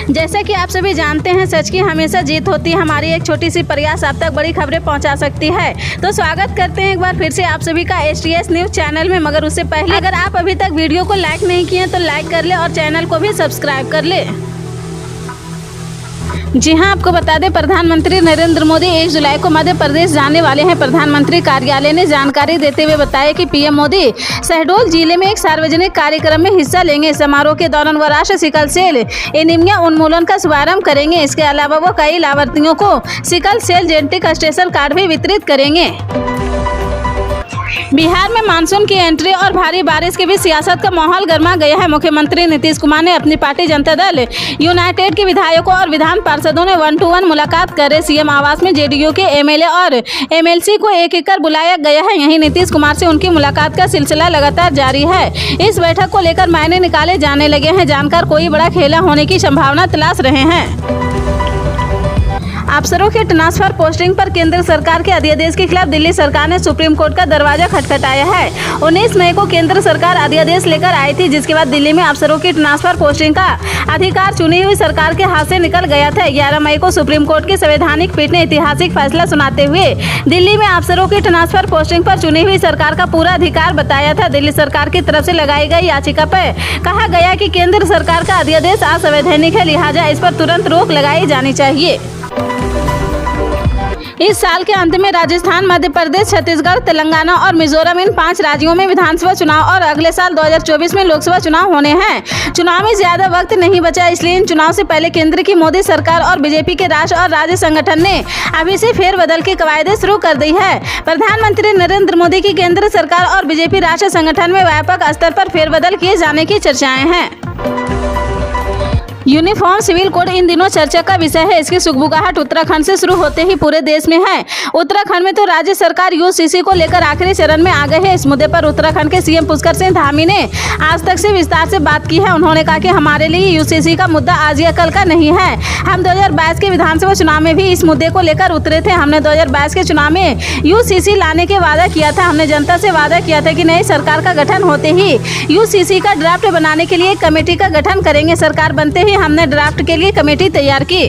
जैसा कि आप सभी जानते हैं, सच की हमेशा जीत होती है। हमारी एक छोटी सी प्रयास आप तक बड़ी खबरें पहुंचा सकती है। तो स्वागत करते हैं एक बार फिर से आप सभी का STS न्यूज़ चैनल में। मगर उससे पहले अगर आप अभी तक वीडियो को लाइक नहीं किए तो लाइक कर ले और चैनल को भी सब्सक्राइब कर ले। जी हां, आपको बता दें, प्रधानमंत्री नरेंद्र मोदी 1 जुलाई को मध्य प्रदेश जाने वाले हैं। प्रधानमंत्री कार्यालय ने जानकारी देते हुए बताया कि PM मोदी शहडोल जिले में एक सार्वजनिक कार्यक्रम में हिस्सा लेंगे। समारोह के दौरान वो राष्ट्रीय सिकल सेल एनीमिया उन्मूलन का शुभारंभ करेंगे। इसके अलावा वो कई लाभार्थियों को sickle cell genetic station card भी वितरित करेंगे। बिहार में मानसून की एंट्री और भारी बारिश के बीच सियासत का माहौल गर्मा गया है। मुख्यमंत्री नीतीश कुमार ने अपनी पार्टी जनता दल यूनाइटेड के विधायकों और विधान पार्षदों ने 1-to-1 मुलाकात कर CM आवास में JDU के MLA और MLC को एक कर बुलाया गया है। यहीं नीतीश कुमार से उनकी मुलाकात का सिलसिला लगातार जारी है। इस बैठक को लेकर मायने निकाले जाने लगे हैं। जानकार कोई बड़ा खेला होने की संभावना तलाश रहे हैं। अफसरों के ट्रांसफर पोस्टिंग पर केंद्र सरकार के अध्यादेश के खिलाफ दिल्ली सरकार ने सुप्रीम कोर्ट का दरवाजा खटखटाया है। 19 मई को केंद्र सरकार अध्यादेश लेकर आई थी, जिसके बाद दिल्ली में अफसरों की ट्रांसफर पोस्टिंग का अधिकार चुनी हुई सरकार के हाथ से निकल गया था। 11 मई को सुप्रीम कोर्ट की संवैधानिक पीठ ने ऐतिहासिक फैसला सुनाते हुए दिल्ली में अफसरों की ट्रांसफर पोस्टिंग पर चुनी हुई सरकार का पूरा अधिकार बताया था। दिल्ली सरकार की तरफ से लगाई गई याचिका पर कहा गया कि केंद्र सरकार का अध्यादेश असंवैधानिक है, लिहाजा इस पर तुरंत रोक लगाई जानी चाहिए। इस साल के अंत में राजस्थान, मध्य प्रदेश, छत्तीसगढ़, तेलंगाना और मिजोरम इन 5 राज्यों में विधानसभा चुनाव और अगले साल 2024 में लोकसभा चुनाव होने हैं। चुनाव में ज्यादा वक्त नहीं बचा, इसलिए इन चुनाव से पहले केंद्र की मोदी सरकार और बीजेपी के राष्ट्र और राज्य संगठन ने अभी से फेरबदल की कवायदें शुरू कर दी है। प्रधानमंत्री नरेंद्र मोदी की केंद्र सरकार और बीजेपी राष्ट्रीय संगठन में व्यापक स्तर पर फेरबदल किए जाने की चर्चाएं हैं। यूनिफॉर्म सिविल कोड इन दिनों चर्चा का विषय है। इसकी सुगबुगाहट उत्तराखंड से शुरू होते ही पूरे देश में है। उत्तराखंड में तो राज्य सरकार UCC को लेकर आखिरी चरण में आ गए है। इस मुद्दे पर उत्तराखंड के CM पुष्कर सिंह धामी ने आज तक से विस्तार से बात की है। उन्होंने कहा कि हमारे लिए UCC का मुद्दा आज या कल का नहीं है। हम 2022 के विधानसभा चुनाव में भी इस मुद्दे को लेकर उतरे थे। हमने 2022 के चुनाव में UCC लाने के वादा किया था। हमने जनता से वादा किया था कि नई सरकार का गठन होते ही UCC का ड्राफ्ट बनाने के लिए एक कमेटी का गठन करेंगे। सरकार बनते ही हमने ड्राफ्ट के लिए कमेटी तैयार की।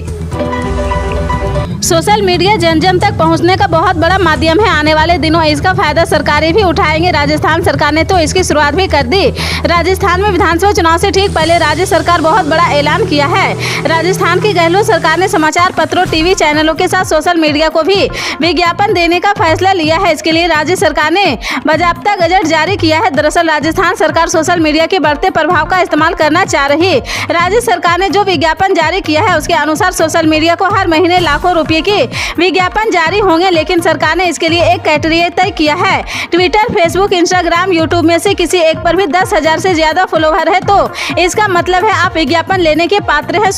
सोशल मीडिया जन जन तक पहुंचने का बहुत बड़ा माध्यम है। आने वाले दिनों इसका फायदा सरकारें भी उठाएंगे। राजस्थान सरकार ने तो इसकी शुरुआत भी कर दी। राजस्थान में विधानसभा चुनाव से ठीक पहले राज्य सरकार बहुत बड़ा ऐलान किया है। राजस्थान की गहलोत सरकार ने समाचार पत्रों, TV चैनलों के साथ सोशल मीडिया को भी विज्ञापन देने का फैसला लिया है। इसके लिए राज्य सरकार ने बाकायदा गजट जारी किया है। दरअसल राजस्थान सरकार सोशल मीडिया के बढ़ते प्रभाव का इस्तेमाल करना चाह रही। राज्य सरकार ने जो विज्ञापन जारी किया है उसके अनुसार सोशल मीडिया को हर महीने लाखों रुपए के विज्ञापन जारी होंगे, लेकिन सरकार ने इसके लिए एक क्राइटेरिया तय किया है। ट्विटर, फेसबुक, इंस्टाग्राम, यूट्यूब में से किसी एक पर भी 10,000 से ज्यादा फॉलोवर है तो इसका मतलब है आप विज्ञापन लेने के पात्र हैं।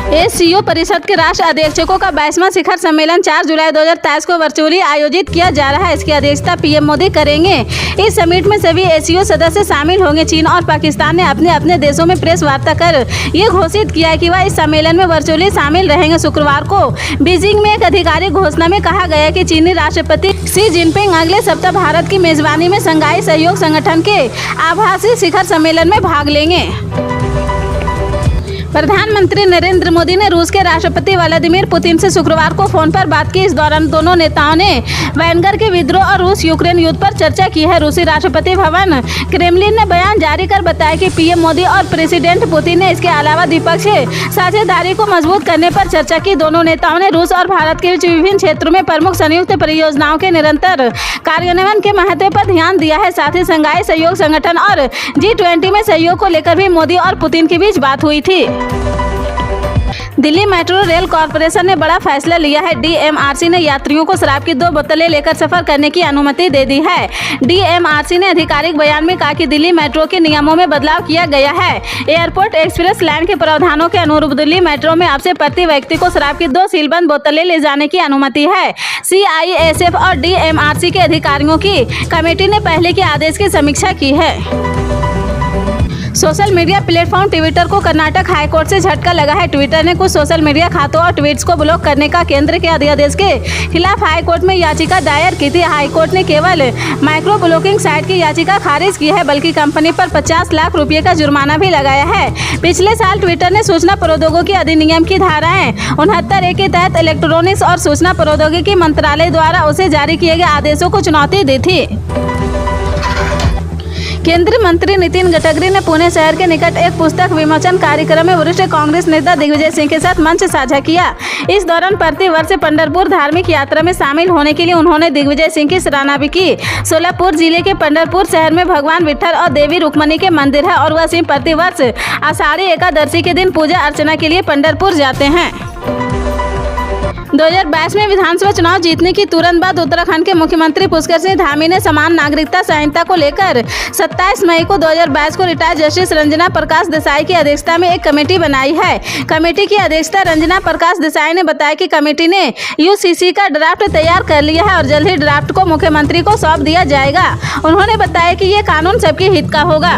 SCO परिषद के राष्ट्र अध्यक्षों का 22वां शिखर सम्मेलन 4 जुलाई 2023 को वर्चुअली आयोजित किया जा रहा है। इसकी अध्यक्षता PM मोदी करेंगे। इस समिट में सभी SCO सदस्य शामिल होंगे। चीन और पाकिस्तान ने अपने अपने देशों में प्रेस वार्ता कर ये घोषित किया है कि वह इस सम्मेलन में वर्चुअली शामिल रहेंगे। शुक्रवार को बीजिंग में एक आधिकारिक घोषणा में कहा गया कि चीनी राष्ट्रपति शी जिनपिंग अगले सप्ताह भारत की मेजबानी में शंघाई सहयोग संगठन के आभासी शिखर सम्मेलन में भाग लेंगे। प्रधानमंत्री नरेंद्र मोदी ने रूस के राष्ट्रपति व्लादिमीर पुतिन से शुक्रवार को फोन पर बात की। इस दौरान दोनों नेताओं ने वैगनर के विद्रोह और रूस यूक्रेन युद्ध पर चर्चा की है। रूसी राष्ट्रपति भवन क्रेमलिन ने बयान जारी कर बताया कि PM मोदी और प्रेसिडेंट पुतिन ने इसके अलावा द्विपक्षीय साझेदारी को मजबूत करने पर चर्चा की। दोनों नेताओं ने रूस और भारत के बीच विभिन्न क्षेत्रों में प्रमुख संयुक्त परियोजनाओं के निरंतर कार्यान्वयन के महत्व पर ध्यान दिया है। साथ ही शंघाई सहयोग संगठन और G20 में सहयोग को लेकर भी मोदी और पुतिन के बीच बात हुई थी। दिल्ली मेट्रो रेल कॉरपोरेशन ने बड़ा फैसला लिया है। DMRC ने यात्रियों को शराब की 2 बोतलें लेकर सफर करने की अनुमति दे दी है। DMRC ने आधिकारिक बयान में कहा कि दिल्ली मेट्रो के नियमों में बदलाव किया गया है। एयरपोर्ट एक्सप्रेस लाइन के प्रावधानों के अनुरूप दिल्ली मेट्रो में अब से प्रति व्यक्ति को शराब की 2 सीलबंद बोतलें ले जाने की अनुमति है। CISF और DMRC के अधिकारियों की कमेटी ने पहले के आदेश की समीक्षा की है। सोशल मीडिया प्लेटफॉर्म ट्विटर को कर्नाटक हाईकोर्ट से झटका लगा है। ट्विटर ने कुछ सोशल मीडिया खातों और ट्वीट्स को ब्लॉक करने का केंद्र के अध्यादेश के खिलाफ हाईकोर्ट में याचिका दायर की थी। हाईकोर्ट ने केवल माइक्रो ब्लॉकिंग साइट की याचिका खारिज की है, बल्कि कंपनी पर 50 लाख रुपये का जुर्माना भी लगाया है। पिछले साल ट्विटर ने सूचना प्रौद्योगिकी अधिनियम की धाराएं 69A के तहत इलेक्ट्रॉनिक्स और सूचना प्रौद्योगिकी मंत्रालय द्वारा उसे जारी किए गए आदेशों को चुनौती दी थी। केंद्रीय मंत्री नितिन गडकरी ने पुणे शहर के निकट एक पुस्तक विमोचन कार्यक्रम में वरिष्ठ कांग्रेस नेता दिग्विजय सिंह के साथ मंच साझा किया। इस दौरान प्रतिवर्ष पंढरपुर धार्मिक यात्रा में शामिल होने के लिए उन्होंने दिग्विजय सिंह की सराहना भी की। सोलापुर जिले के पंढरपुर शहर में भगवान विठल और देवी रुक्मणी के मंदिर है और वह सिंह प्रतिवर्ष आषाढ़ी एकादशी के दिन पूजा अर्चना के लिए पंढरपुर जाते हैं। 2022 में विधानसभा चुनाव जीतने की तुरंत बाद उत्तराखंड के मुख्यमंत्री पुष्कर सिंह धामी ने समान नागरिकता संहिता को लेकर 27 मई को 2022 को रिटायर्ड जस्टिस रंजना प्रकाश देसाई की अध्यक्षता में एक कमेटी बनाई है। कमेटी की अध्यक्षता रंजना प्रकाश देसाई ने बताया कि कमेटी ने यूसीसी का ड्राफ्ट तैयार कर लिया है और जल्द ही ड्राफ्ट को मुख्यमंत्री को सौंप दिया जाएगा। उन्होंने बताया कि ये कानून सबके हित का होगा।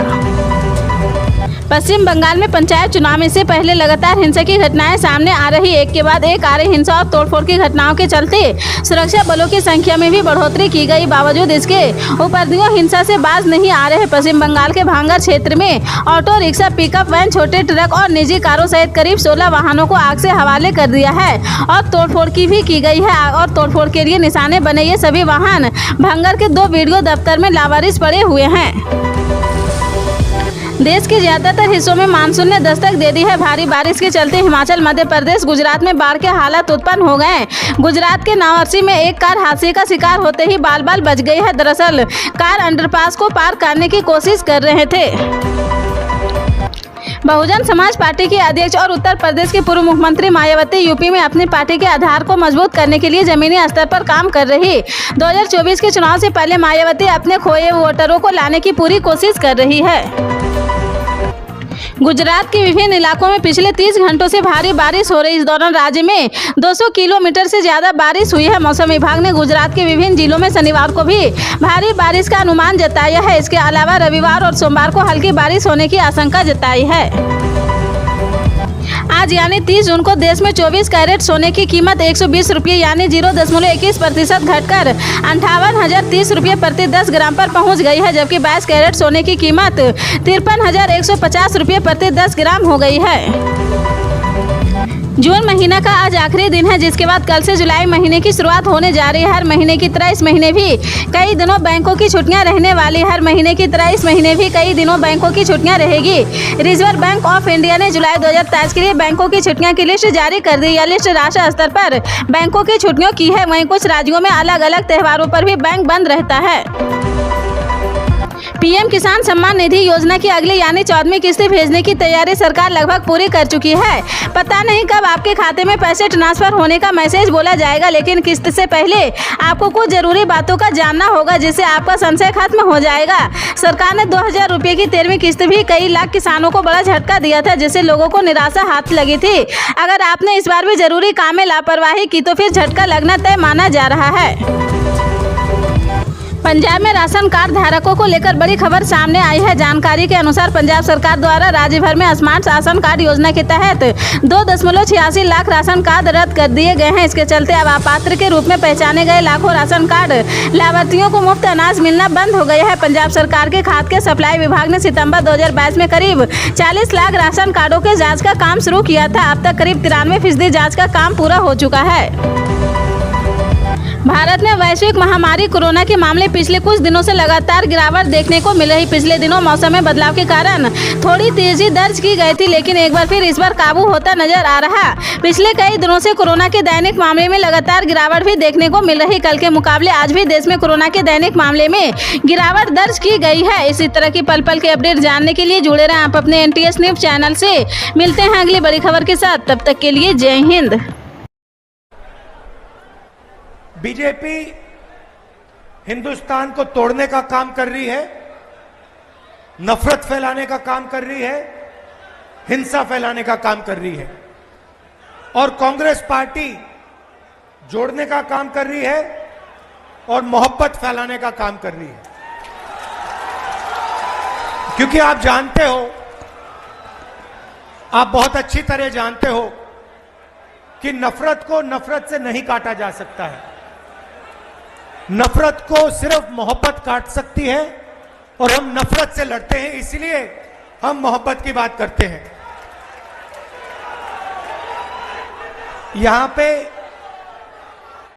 पश्चिम बंगाल में पंचायत चुनाव में से पहले लगातार हिंसा की घटनाएं सामने आ रही, एक के बाद एक आ रही हिंसा और तोड़फोड़ की घटनाओं के चलते सुरक्षा बलों की संख्या में भी बढ़ोतरी की गई। बावजूद इसके उपद्रवियों हिंसा से बाज नहीं आ रहे। पश्चिम बंगाल के भांगर क्षेत्र में ऑटो रिक्शा, पिकअप वैन, छोटे ट्रक और निजी कारों सहित करीब 16 वाहनों को आग से हवाले कर दिया है और तोड़फोड़ की गई है और तोड़फोड़ के लिए निशाने बने ये सभी वाहन भांगर के 2 वीडियो दफ्तर में लावारिस पड़े हुए हैं। देश के ज्यादातर हिस्सों में मानसून ने दस्तक दे दी है। भारी बारिश के चलते हिमाचल, मध्य प्रदेश, गुजरात में बाढ़ के हालात उत्पन्न हो गए। गुजरात के नावरसी में एक कार हादसे का शिकार होते ही बाल बाल बच गई है। दरअसल कार अंडरपास को पार करने की कोशिश कर रहे थे। बहुजन समाज पार्टी की अध्यक्ष और उत्तर प्रदेश की पूर्व मुख्यमंत्री मायावती यूपी में अपनी पार्टी के आधार को मजबूत करने के लिए जमीनी स्तर पर काम कर रही। 2024 के चुनाव से पहले मायावती अपने खोए वोटरों को लाने की पूरी कोशिश कर रही है। गुजरात के विभिन्न इलाकों में पिछले 30 घंटों से भारी बारिश हो रही। इस दौरान राज्य में 200 किलोमीटर से ज्यादा बारिश हुई है। मौसम विभाग ने गुजरात के विभिन्न जिलों में शनिवार को भी भारी बारिश का अनुमान जताया है। इसके अलावा रविवार और सोमवार को हल्की बारिश होने की आशंका जताई है। आज यानी 30 जून को देश में 24 कैरेट सोने की कीमत 120 रुपये यानी 0.21% घटकर 58,030 रुपये प्रति 10 ग्राम पर पहुंच गई है, जबकि 22 कैरेट सोने की कीमत 53,150 रुपये प्रति 10 ग्राम हो गई है। जून महीना का आज आखिरी दिन है, जिसके बाद कल से जुलाई महीने की शुरुआत होने जा रही है। हर महीने की तरह इस महीने भी कई दिनों बैंकों की छुट्टियां रहने वाली। हर महीने की तरह इस महीने भी कई दिनों बैंकों की छुट्टियां रहेगी। रिजर्व बैंक ऑफ इंडिया ने जुलाई 2023 के लिए बैंकों की छुट्टियों की लिस्ट जारी कर दी। यह लिस्ट राष्ट्रीय स्तर पर बैंकों की छुट्टियों की है। वहीं कुछ राज्यों में अलग अलग त्योहारों पर भी बैंक बंद रहता है। पीएम किसान सम्मान निधि योजना की अगली यानी 14वीं किस्त भेजने की तैयारी सरकार लगभग पूरी कर चुकी है। पता नहीं कब आपके खाते में पैसे ट्रांसफर होने का मैसेज बोला जाएगा, लेकिन किस्त से पहले आपको कुछ जरूरी बातों का जानना होगा, जिससे आपका संशय खत्म हो जाएगा। सरकार ने 2000 रुपये की 13वीं किस्त भी कई लाख किसानों को बड़ा झटका दिया था, जिससे लोगों को निराशा हाथ लगी थी। अगर आपने इस बार भी जरूरी काम में लापरवाही की तो फिर झटका लगना तय माना जा रहा है। पंजाब में राशन कार्ड धारकों को लेकर बड़ी खबर सामने आई है। जानकारी के अनुसार पंजाब सरकार द्वारा राज्य भर में स्मार्ट राशन कार्ड योजना के तहत 2.86 लाख राशन कार्ड रद्द कर दिए गए हैं। इसके चलते अब अपात्र के रूप में पहचाने गए लाखों राशन कार्ड लाभार्थियों को मुफ्त अनाज मिलना बंद हो गया है। पंजाब सरकार के खाद्य सप्लाई विभाग ने सितंबर 2022 में करीब 40 लाख राशन कार्डों के जाँच का काम शुरू किया था। अब तक करीब 93% जाँच का काम पूरा हो चुका है। भारत में वैश्विक महामारी कोरोना के मामले पिछले कुछ दिनों से लगातार गिरावट देखने को मिल रही। पिछले दिनों मौसम में बदलाव के कारण थोड़ी तेजी दर्ज की गई थी, लेकिन एक बार फिर इस बार काबू होता नजर आ रहा। पिछले कई दिनों से कोरोना के दैनिक मामले में लगातार गिरावट भी देखने को मिल रही। कल के मुकाबले आज भी देश में कोरोना के दैनिक मामले में गिरावट दर्ज की गई है। इसी तरह की पल पल के अपडेट जानने के लिए जुड़े रहें आप अपने NTS न्यूज चैनल से। मिलते हैं अगली बड़ी खबर के साथ, तब तक के लिए जय हिंद। बीजेपी हिंदुस्तान को तोड़ने का काम कर रही है, नफरत फैलाने का काम कर रही है, हिंसा फैलाने का काम कर रही है, और कांग्रेस पार्टी जोड़ने का काम कर रही है और मोहब्बत फैलाने का काम कर रही है। क्योंकि आप जानते हो आप बहुत अच्छी तरह जानते हो कि नफरत को नफरत से नहीं काटा जा सकता है। नफरत को सिर्फ मोहब्बत काट सकती है और हम नफरत से लड़ते हैं, इसलिए हम मोहब्बत की बात करते हैं। यहां पे